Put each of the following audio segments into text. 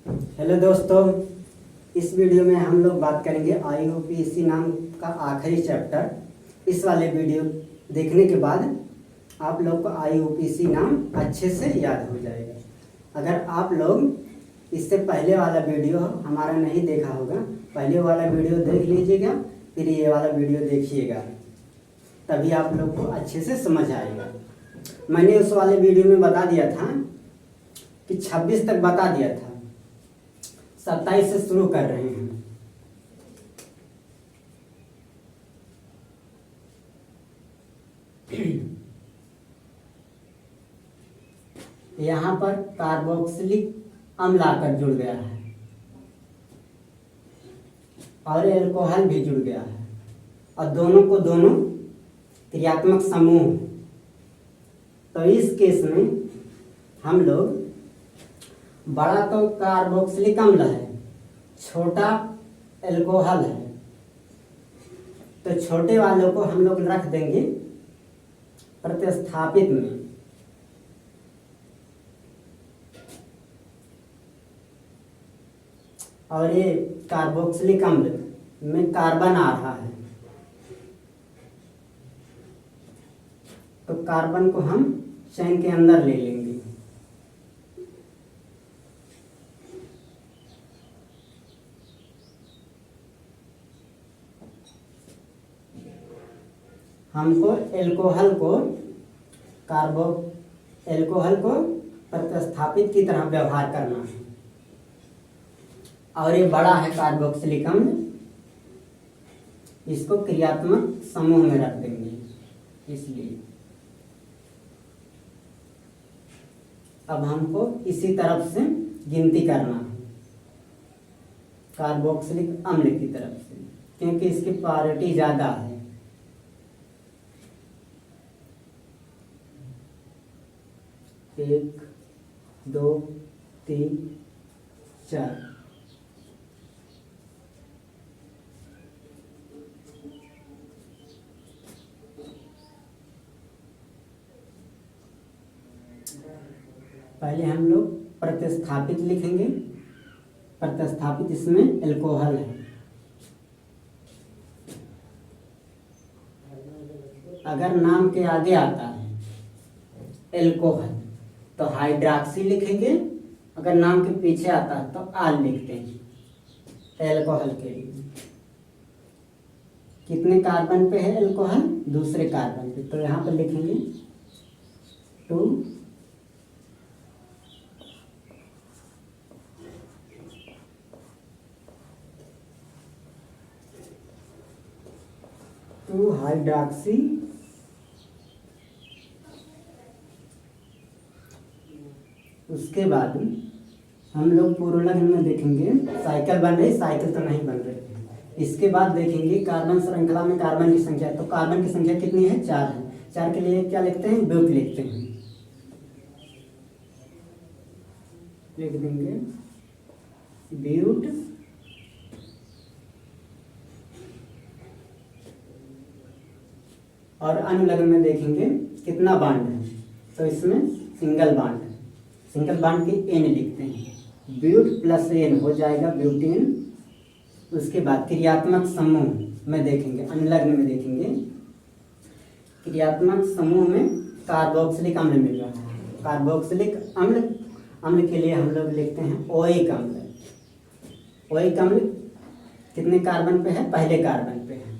Hello दोस्तों, इस video में हम लोग बात करेंगे IUPAC नाम का आखिरी चैप्टर। इस वाले वीडियो देखने के बाद आप लोग को IUPAC नाम अच्छे से याद हो जाएगा। अगर आप लोग इससे पहले वाला वीडियो हमारा नहीं देखा होगा, पहले वाला वीडियो देख लीजिएगा, फिर ये वाला वीडियो देखिएगा, तभी आप लोग को अच्छे से समझ आएगा। मैंने उस वाले वीडियो में बता दिया था कि 26 तक बता दिया था, 27 से शुरू कर रहे हैं। यहाँ पर कार्बोक्सिलिक अम्ल आकर जुड़ गया है और एल्कोहल भी जुड़ गया है, और दोनों को दोनों क्रियात्मक समूह। तो इस केस में हम लोग, बड़ा तो कार्बोक्सिलिक अम्ल है, छोटा एल्कोहल है, तो छोटे वालों को हम लोग रख देंगे प्रतिस्थापित में। और ये कार्बोक्सिलिक अम्ल में कार्बन आ रहा है, तो कार्बन को हम चैन के अंदर ले लेंगे। हमको एल्कोहल को प्रतिस्थापित की तरह व्यवहार करना है। और ये बड़ा है कार्बोक्सिलिक अम्ल, इसको क्रियात्मक समूह में रख देंगे। इसलिए अब हमको इसी तरफ से गिनती करना है, कार्बोक्सिलिक अम्ल की तरफ से, क्योंकि इसकी प्रायोरिटी ज़्यादा है। 1 2 3 4। पहले हम लोग प्रतिस्थापित लिखेंगे। प्रतिस्थापित इसमें एल्कोहल है। अगर नाम के आगे आता है एल्कोहल तो हाइड्रॉक्सी लिखेंगे, अगर नाम के पीछे आता है तो आल लिखते हैं एल्कोहल के लिए। कितने कार्बन पे है एल्कोहल? दूसरे कार्बन पे, तो यहाँ पे लिखेंगे 2। हाइड्रॉक्सी उसके बाद हम लोग पूर्वलग्न में देखेंगे साइकिल बन रही, साइकिल तो नहीं बन रही। इसके बाद देखेंगे कार्बन श्रृंखला में कार्बन की संख्या, तो कार्बन की संख्या कितनी है? 4 है। 4 के लिए क्या लिखते हैं? ब्यूट लिखते हैं। लिख देंगे ब्यूट। और अनुलग्न में देखेंगे कितना बांड है, तो इसमें सिंगल बांड है। सिंगल बांड की N लिखते हैं, ब्यूट प्लस N हो जाएगा ब्यूटेन। उसके बाद क्रियात्मक समूह में देखेंगे, अनुलग्न में देखेंगे क्रियात्मक समूह में कार्बोक्सिलिक अम्ल मिल रहा है। कार्बोक्सिलिक अम्ल के लिए हम लोग लिखते हैं ओइक अम्ल। ओइक अम्ल कितने कार्बन पे है? पहले कार्बन पे है,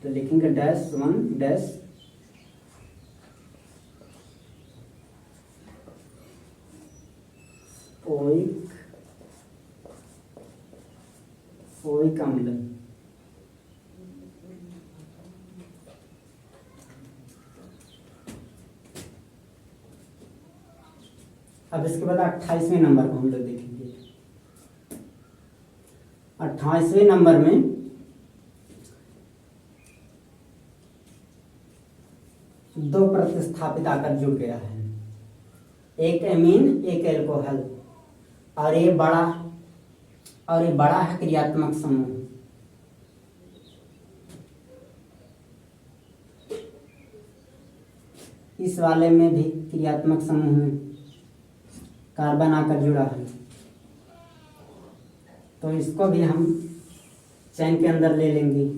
तो लिखेंगे -1 ओइक अम्ल। अब इसके बाद 28वें नंबर को हम लोग देखेंगे। 28वें नंबर में दो प्रतिस्थापित आकर जुड़ गया है, एक एमीन एक एल्कोहल, और ये बड़ा है क्रियात्मक समूह। इस वाले में भी क्रियात्मक समूह में कार्बन आकर जुड़ा है। तो इसको भी हम चैन के अंदर ले लेंगे।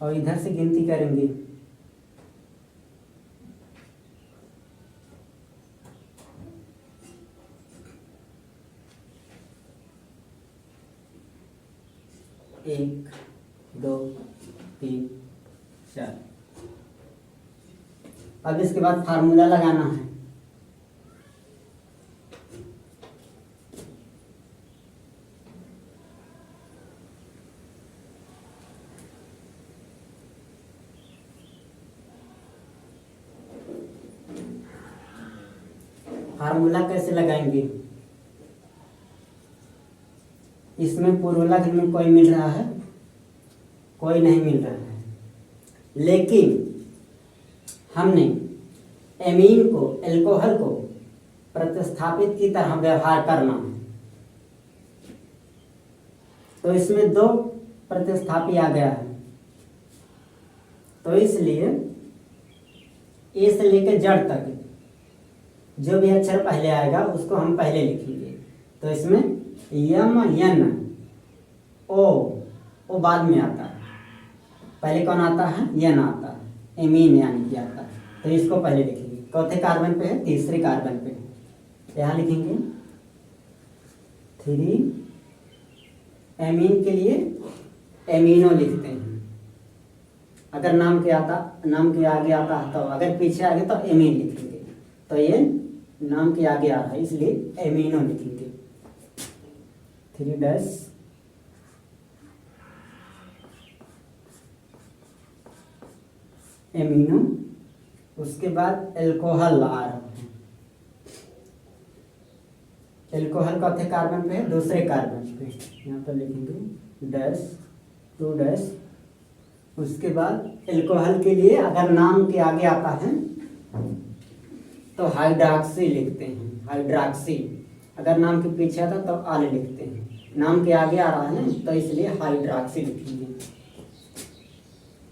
और इधर से गिनती करेंगे। एक, दो, तीन, चार। अब इसके बाद फार्मूला लगाना है। फार्मूला कैसे लगाएंगे? इसमें पूर्वलग में कोई मिल रहा है? कोई नहीं मिल रहा है, लेकिन हमने एमीन को, एल्कोहल को प्रतिस्थापित की तरह व्यवहार करना है। तो इसमें दो प्रतिस्थापी आ गया है, तो इसलिए ए से लेकर जड़ तक जो भी अक्षर पहले आएगा उसको हम पहले लिखेंगे। तो इसमें यम, यन, ओ बाद में आता है। पहले कौन आता है? यन आता है, एमीन यानी कि आता है। तो इसको पहले लिखेंगे। चौथे कार्बन पे है, तीसरे कार्बन पे है। यहाँ लिखेंगे 3 एमीन के लिए एमीनो लिखते हैं। अगर नाम के आगे आता है तो, अगर पीछे आगे तो एमीन लिखेंगे। तो ये नाम के आगे आ रहा है इसलिए एमीनो लिखेंगे। 3 एमीनो। उसके बाद एल्कोहल आ रहा है। एल्कोहल चौथे कार्बन पे है, दूसरे कार्बन पे। यहाँ पर लिखेंगे -2। उसके बाद एल्कोहल के लिए अगर नाम के आगे आता है तो हाइड्रॉक्सी लिखते हैं, हाइड्रॉक्सी। अगर नाम के पीछे आता तो आल लिखते हैं। नाम के आगे आ रहा है ना, तो इसलिए हाइड्रॉक्सी लिखेंगे।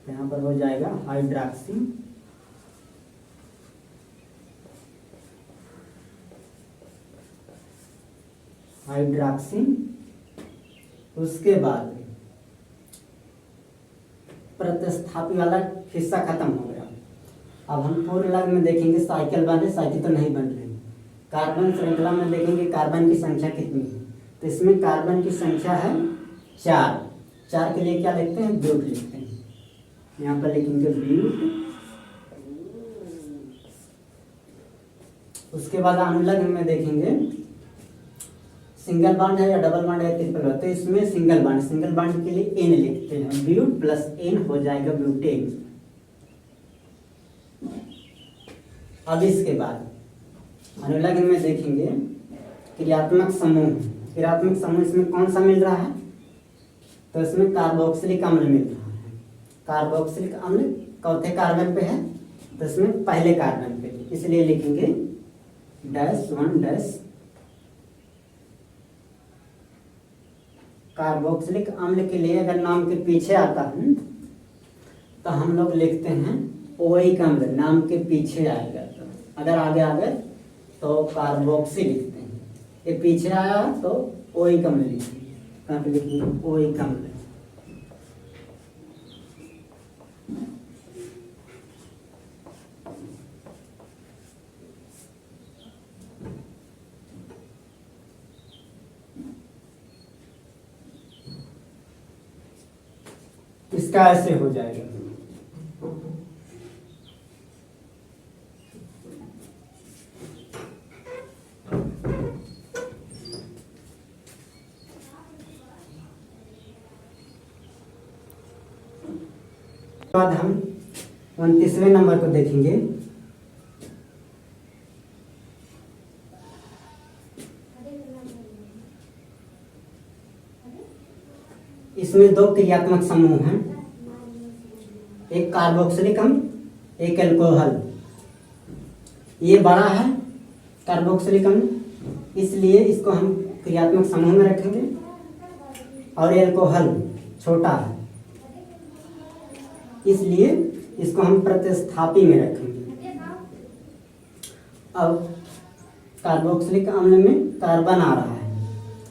यहाँ पर हो जाएगा हाइड्रॉक्सी। उसके बाद प्रतिस्थापी वाला हिस्सा खत्म हो गया। अब हम पूर्वलग में देखेंगे साइकिल बन रही, साइकिल तो नहीं बन रही। कार्बन श्रृंखला में देखेंगे कार्बन की संख्या कितनी है। तो इसमें कार्बन की संख्या है 4। 4 के लिए क्या लिखते हैं? ब्यूट लिखते हैं। यहाँ पर लिखेंगे ब्यूट। उसके बाद अनुलग्न में देखेंगे सिंगल बॉन्ड है या डबल बॉन्ड है, ट्रिपल बॉन्ड। तो इसमें सिंगल बॉन्ड के लिए एन लिखते हैं। ब्यूट प्लस एन हो जाएगा ब्यूटेन। अब इसके बाद अनुलग्न में देखेंगे क्रियात्मक समूह। क्रियात्मक समूह इसमें कौन सा मिल रहा है? तो इसमें कार्बोक्सिलिक अम्ल मिल रहा है। कार्बोक्सिलिक अम्ल चौथे कार्बन पे है, तो इसमें पहले कार्बन पे, इसलिए लिखेंगे -1। कार्बोक्सिलिक अम्ल के लिए अगर नाम के पीछे आता है तो हम लोग लिखते हैं ओइक अम्ल। नाम के पीछे आएगा तो, अगर आगे आ गए तो कार्बोक्सी लिखते हैं। ये पीछे आया तो ओइक अम्ल लिखेंगे। कहाँ पे लिखेंगे? ओइक अम्ल। इसका ऐसे हो जाएगा। बाद हम 29वें नंबर को देखेंगे। इसमें दो क्रियात्मक समूह हैं, एक कार्बोक्सिलिक अम्ल, एक एल्कोहल। ये बड़ा है कार्बोक्सिलिक अम्ल, इसलिए इसको हम क्रियात्मक समूह में रखेंगे। और एल्कोहल छोटा है, इसलिए इसको हम प्रतिस्थापी में रखेंगे। अब कार्बोक्सिलिक अम्ल में कार्बन आ रहा है,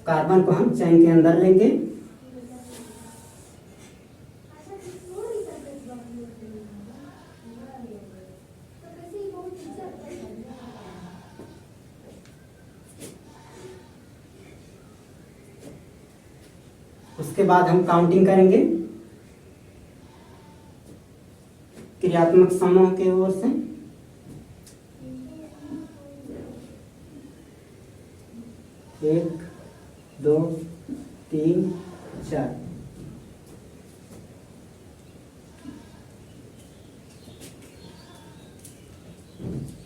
कार्बन को हम चैन के अंदर लेंगे। उसके बाद हम काउंटिंग करेंगे क्रियात्मक समूह की ओर से। एक, दो, तीन, चार।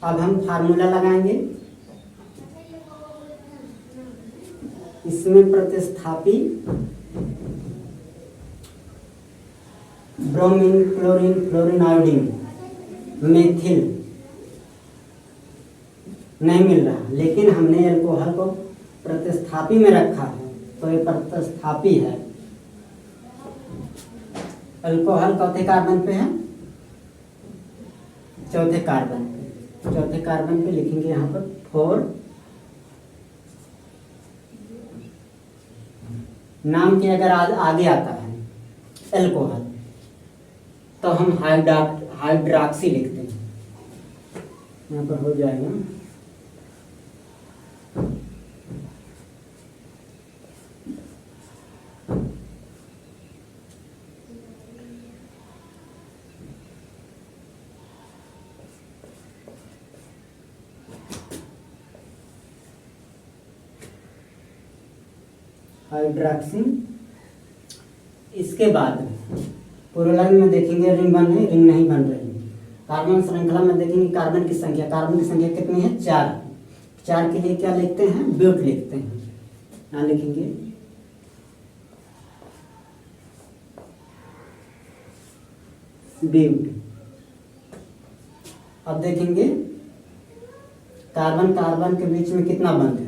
अब हम फार्मूला लगाएंगे। इसमें प्रतिस्थापी bromine, chlorine, fluorine, iodine, methyl नहीं मिल रहा, लेकिन हमने अल्कोहल को प्रतिस्थापी में रखा है, तो ये प्रतिस्थापी है। अल्कोहल चौथे कार्बन पे है, चौथे कार्बन पे लिखेंगे यहाँ पर 4। नाम के अगर आगे आता है अल्कोहल तो हम हाइड्रॉक्सी लिखते हैं। यहाँ पर हो जाएगा हाइड्रॉक्सी। इसके बाद पूरे लाइन में देखेंगे रिंग बन रही, रिंग नहीं बन रही। कार्बन श्रृंखला में देखेंगे कार्बन की संख्या कितनी है? 4। 4 के लिए क्या लिखते हैं? ब्यूट लिखते हैं। यहाँ लिखेंगे ब्यूट। अब देखेंगे कार्बन के बीच में कितना बंध है?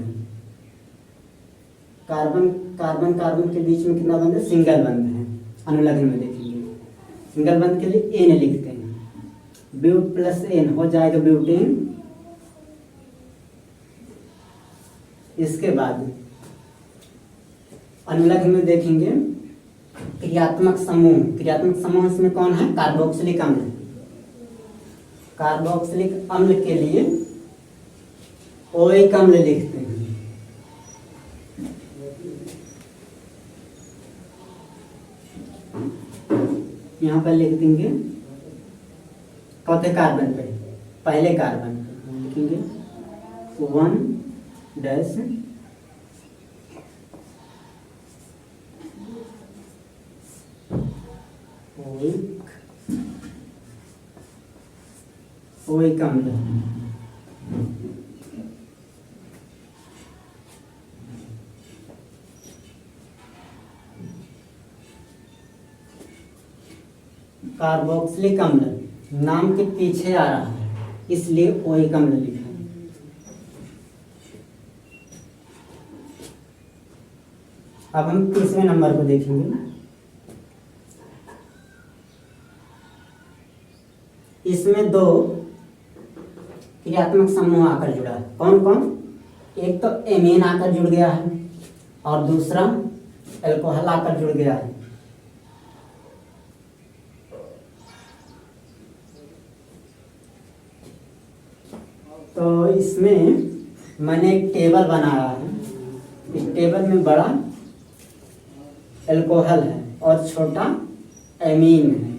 कार्बन के बीच में कितना बंध है? सिंगल बंध है। अनुलग्न में देखेंगे सिंगल बंध के लिए एन लिखते हैं। ब्यूट प्लस एन हो जाएगा ब्यूटेन। इसके बाद अनुलग्न में देखेंगे क्रियात्मक समूह इसमें कौन है? कार्बोक्सिलिक अम्ल। कार्बोक्सिलिक अम्ल के लिए ओइक अम्ल लिखते हैं। यहाँ पर लिख देंगे चौथे कार्बन पे, पहले कार्बन पे लिखेंगे 1 ओइक अम्ल। कार्बोक्सिलिक अम्ल नाम के पीछे आ रहा है, इसलिए ओइक अम्ल लिखा है। अब हम तीसरे नंबर को देखेंगे। इसमें 2 क्रियात्मक समूह आकर जुड़ा है। कौन कौन? एक तो एमीन आकर जुड़ गया है और दूसरा अल्कोहल आकर जुड़ गया है। तो इसमें मैंने एक टेबल बनाया है। इस टेबल में बड़ा अल्कोहल है और छोटा एमीन है।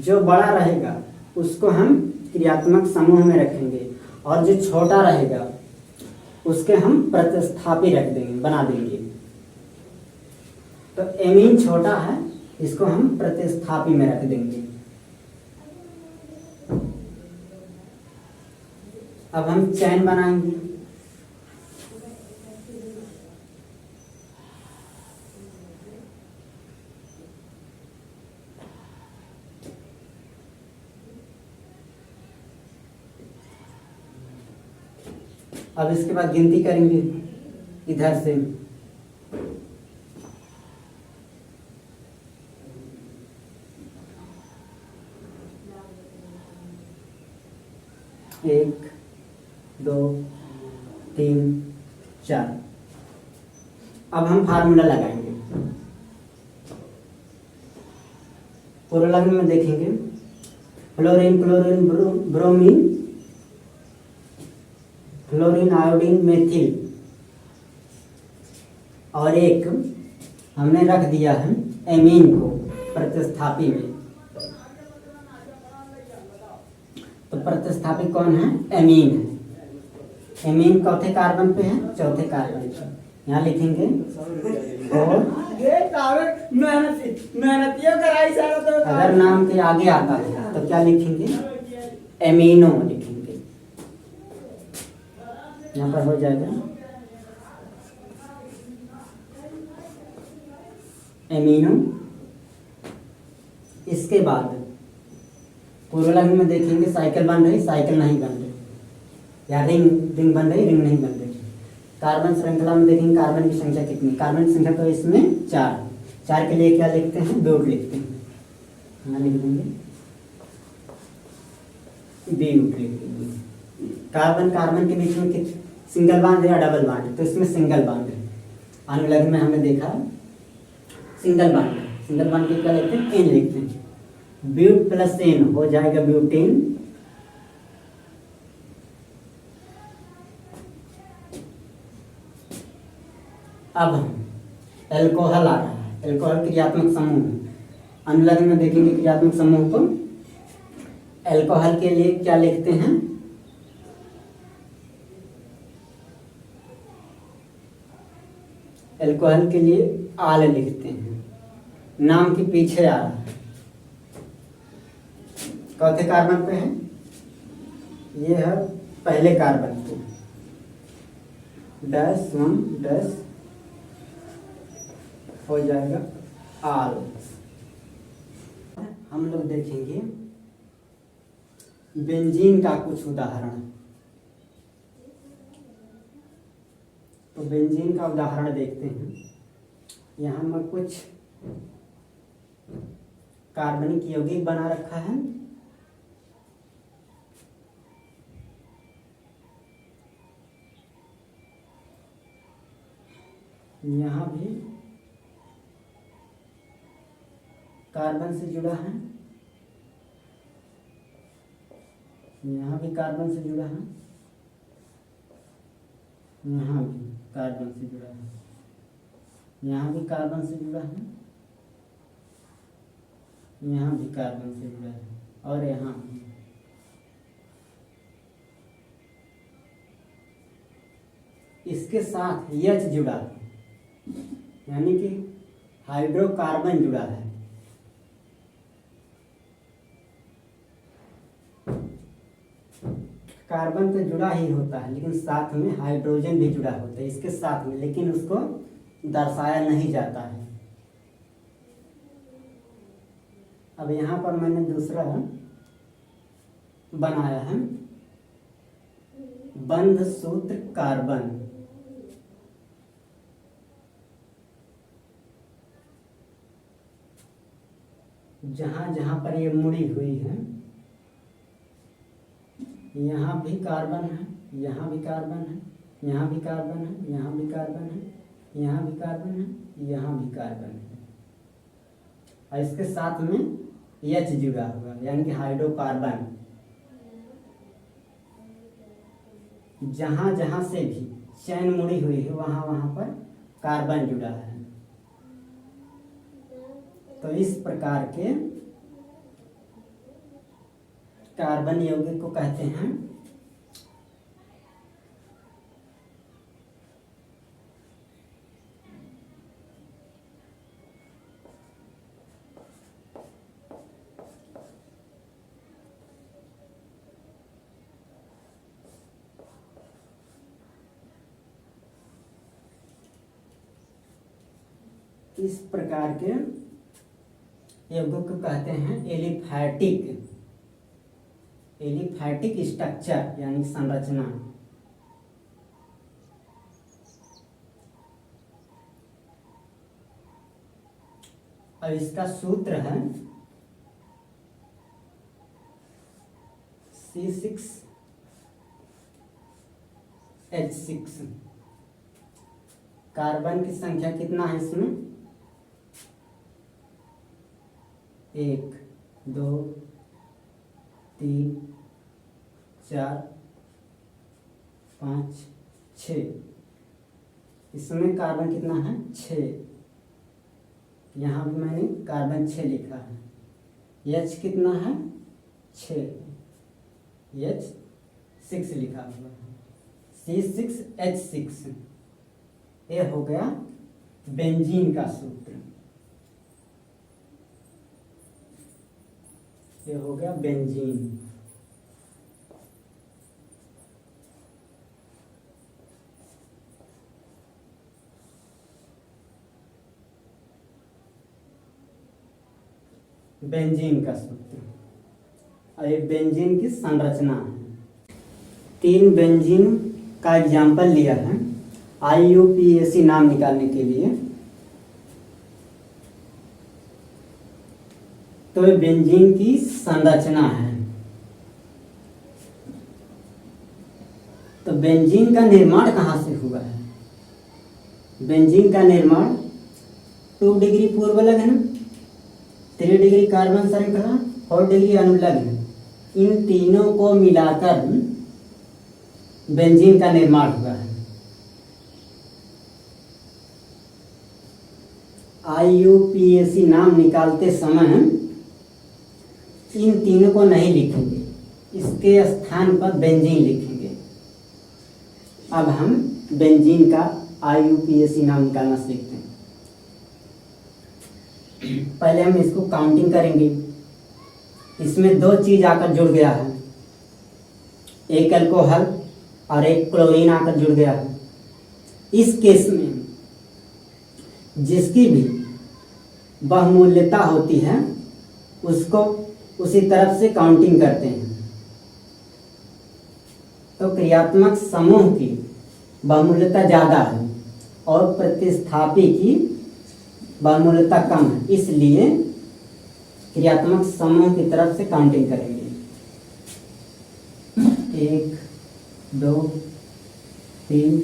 जो बड़ा रहेगा उसको हम क्रियात्मक समूह में रखेंगे और जो छोटा रहेगा उसके हम प्रतिस्थापी रख देंगे, बना देंगे। तो एमीन छोटा है, इसको हम प्रतिस्थापी में रख देंगे। अब हम चैन बनाएंगे। अब इसके बाद गिनती करेंगे इधर से। 1 2 3 4। अब हम फार्मूला लगाएंगे। पुरोलग्न में देखेंगे fluorine chlorine bromine fluorine iodine methyl, और एक हमने रख दिया है एमीन को प्रतिस्थापी में। तो प्रतिस्थापी कौन है? एमीन है। एमीन चौथे कार्बन पे है, चौथे कार्बन पे यहाँ लिखेंगे अगर नाम के आगे आता है तो क्या लिखेंगे? एमीनो लिखेंगे। यहाँ पर हो जाएगा एमीनो। इसके बाद पुरोलग्न में देखेंगे साइकिल बन रही, साइकिल नहीं बन रही, या रिंग बन रही, रिंग नहीं बन रही। कार्बन श्रृंखला में देखेंगे कार्बन की संख्या कितनी। कार्बन की संख्या तो इसमें 4 के लिए क्या लिखते हैं? ब्यूट लिखते हैं। यहाँ लिख देंगे ब्यूट लिख देंगे। कार्बन के बीच में सिंगल बांड है या डबल बांड है? तो इसमें सिंगल बांड है। अनुलग्न में हमने देखा सिंगल बांड है। सिंगल बांड के क्या लिखते हैं? एन लिखते हैं। ब्यूट प्लस एन हो जाएगा ब्यूटेन। अब हम एल्कोहल आ रहा है। एल्कोहल क्रियात्मक समूह है। अनुलग्न में देखेंगे क्रियात्मक समूह को। एल्कोहल के लिए क्या लिखते हैं? एल्कोहल के लिए आल लिखते हैं। नाम के पीछे आ रहा है। चौथे कार्बन पे है, ये है पहले कार्बन पे -1 हो जाएगा आल। हम लोग देखेंगे बेंजीन का कुछ उदाहरण। तो बेंजीन का उदाहरण देखते हैं। यहाँ मैं कुछ कार्बनिक यौगिक बना रखा है। यहाँ भी कार्बन से जुड़ा है, यहाँ भी कार्बन से जुड़ा है, यहाँ भी कार्बन से जुड़ा है, यहाँ भी कार्बन से जुड़ा है, यहाँ भी कार्बन से जुड़ा है, और यहाँ भी। इसके साथ H जुड़ा है, यानी कि हाइड्रोकार्बन जुड़ा है। कार्बन तो जुड़ा ही होता है, लेकिन साथ में हाइड्रोजन भी जुड़ा होता है इसके साथ में, लेकिन उसको दर्शाया नहीं जाता है। अब यहाँ पर मैंने दूसरा बनाया है बंध सूत्र कार्बन। जहां जहां पर ये मुड़ी हुई है, यहाँ भी कार्बन है, यहाँ भी कार्बन है, यहाँ भी कार्बन है, यहाँ भी कार्बन है, यहाँ भी कार्बन है, यहाँ भी कार्बन है, और इसके साथ में H जुड़ा हुआ यानी कि हाइड्रोकार्बन। जहां जहां से भी चैन मुड़ी हुई है वहां वहां पर कार्बन जुड़ा है। तो इस प्रकार के कार्बन यौगिक को कहते हैं इस प्रकार के यौगिक को कहते हैं एलिफैटिक स्ट्रक्चर यानी संरचना। और इसका सूत्र है C6H12 H6। कार्बन की संख्या कितना है इसमें? 1 2 3 4 5 6। इसमें कार्बन कितना है? 6। यहाँ भी मैंने कार्बन 6 लिखा है। H कितना है? 6। H6 लिखा हुआ है। C6H6। ये हो गया बेंजीन का सूत्र। ये हो गया बेंजीन। बेंजीन का सूत्र। और ये बेंजीन की संरचना है। 3 बेंजीन का एग्जाम्पल लिया है IUPAC नाम निकालने के लिए। तो ये बेंजीन की संरचना है। तो बेंजीन का निर्माण कहाँ से हुआ है? बेंजीन का निर्माण 2 डिग्री पूर्व लग्न, 3 डिग्री कार्बन श्रृंखला, 4 डिग्री अनुलग्न, इन तीनों को मिलाकर बेंजीन का निर्माण हुआ है। IUPAC नाम निकालते समय इन तीनों को नहीं लिखेंगे, इसके स्थान पर बेंजीन लिखेंगे। अब हम बेंजीन का IUPAC नाम निकालना सीखते हैं। पहले हम इसको काउंटिंग करेंगे। इसमें 2 चीज आकर जुड़ गया है, एक अल्कोहल और एक क्लोरीन आकर जुड़ गया है। इस केस में जिसकी भी बहुमूल्यता होती है उसको उसी तरफ से काउंटिंग करते हैं। तो क्रियात्मक समूह की बहुमूल्यता ज़्यादा है और प्रतिस्थापी की बहुमूल्यता कम है, इसलिए क्रियात्मक समूह की तरफ से काउंटिंग करेंगे। 1 2 3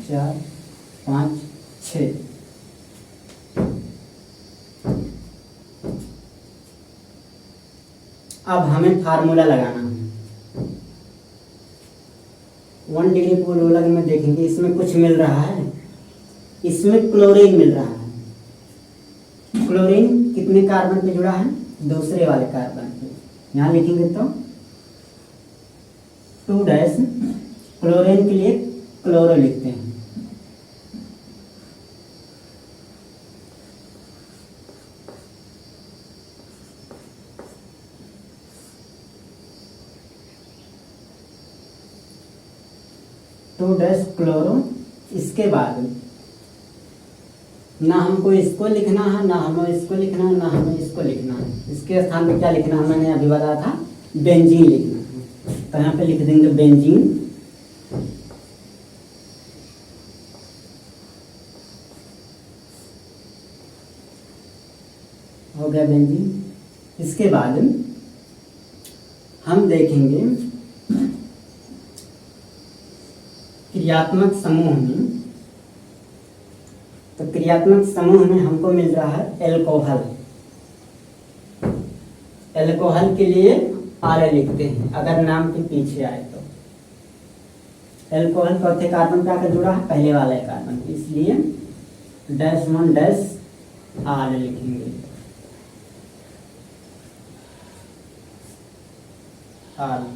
4 5 6। अब हमें फार्मूला लगाना है। 1 डिग्री पूर्व लग्न में देखेंगे इसमें कुछ मिल रहा है, इसमें क्लोरीन मिल रहा है। क्लोरीन कितने कार्बन पे जुड़ा है? दूसरे वाले कार्बन पे। यहाँ लिखेंगे तो 2 डैश, क्लोरीन के लिए क्लोरो लिखते हैं। Two dash chloro. इसके बाद ना हमको इसको लिखना है, ना हमें इसको लिखना है, ना हमें इसको लिखना है। इसके स्थान पे क्या लिखना है? मैंने अभी बताया था बेंजीन लिखना है। तो यहाँ पे लिख देंगे बेंजीन। हो गया बेंजीन। इसके बाद हम देखेंगे क्रियात्मक समूह में। तो क्रियात्मक समूह में हमको मिल रहा है एल्कोहल। एल्कोहल के लिए आर लिखते हैं अगर नाम के पीछे आए तो। एल्कोहल चौथे कार्बन पे आकर जुड़ा है पहले वाले कार्बन, इसलिए -1 डैश आर लिखेंगे। आर।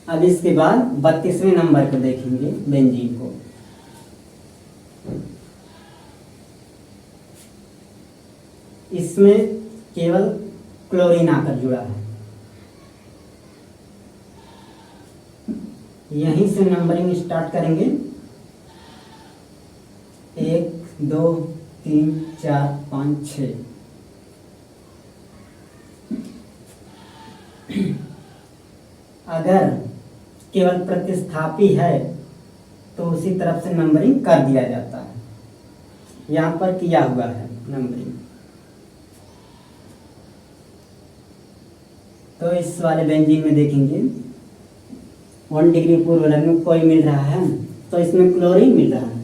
अब इसके बाद 32वें नंबर को देखेंगे बेंजीन को। इसमें केवल क्लोरीन आकर जुड़ा है। यहीं से नंबरिंग स्टार्ट करेंगे। 1 2 3 4 5 6। अगर केवल प्रतिस्थापी है तो उसी तरफ से नंबरिंग कर दिया जाता है। यहाँ पर किया हुआ है नंबरिंग। तो इस वाले बेंजीन में देखेंगे 1 डिग्री पूर्व लग्न कोई मिल रहा है, तो इसमें क्लोरीन मिल रहा है।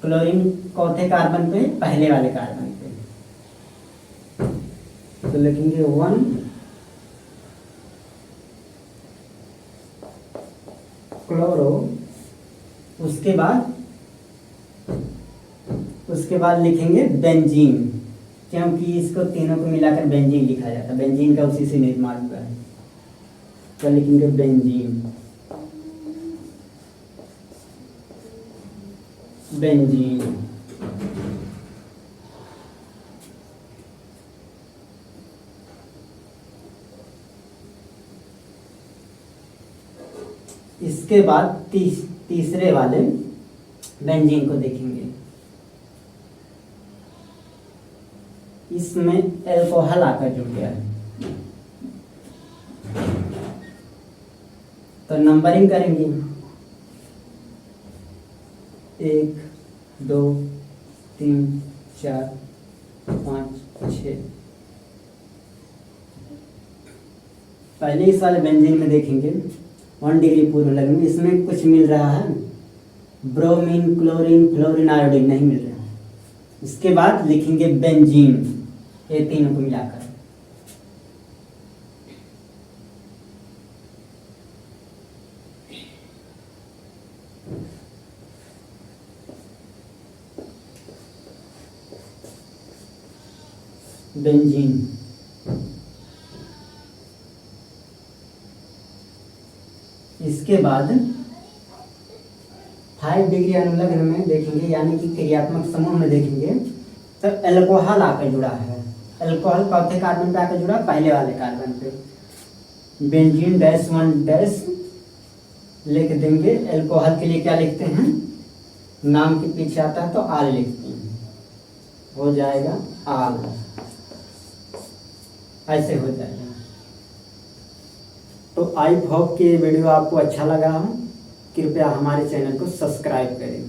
क्लोरीन चौथे कार्बन पे, पहले वाले कार्बन पे, तो लिखेंगे 1 क्लोरो। उसके बाद लिखेंगे बेंजीन, क्योंकि इसको तीनों को मिलाकर बेंजीन लिखा जाता है, बेंजीन का उसी से निर्माण हुआ है, तो लिखेंगे बेंजीन। इसके बाद तीसरे वाले बेंजीन को देखेंगे। इसमें अल्कोहल आकर जुड़ गया है, तो नंबरिंग करेंगे 1 2 3 4 5 6। पहले इस वाले बेंजीन में देखेंगे 1 डिग्री पूर्व लग्न में, इसमें कुछ मिल रहा है, ब्रोमीन, क्लोरीन, फ्लोरीन, आयोडीन नहीं मिल रहा है। इसके बाद लिखेंगे बेंजीन, ये तीनों को मिलाकर। बेंजीन। इसके बाद 5 डिग्री अनुलग्न में देखेंगे, यानी कि क्रियात्मक समूह में देखेंगे, तो अल्कोहल आकर जुड़ा है। अल्कोहल चौथे कार्बन पे आकर जुड़ा, पहले वाले कार्बन पे। बेंजीन -1 लिख देंगे। अल्कोहल के लिए क्या लिखते हैं, नाम के पीछे आता है तो आल लिखते हैं, हो जाएगा आल, ऐसे हो जाएगा। तो आई होप कि ये वीडियो आपको अच्छा लगा हो। कृपया हमारे चैनल को सब्सक्राइब करें।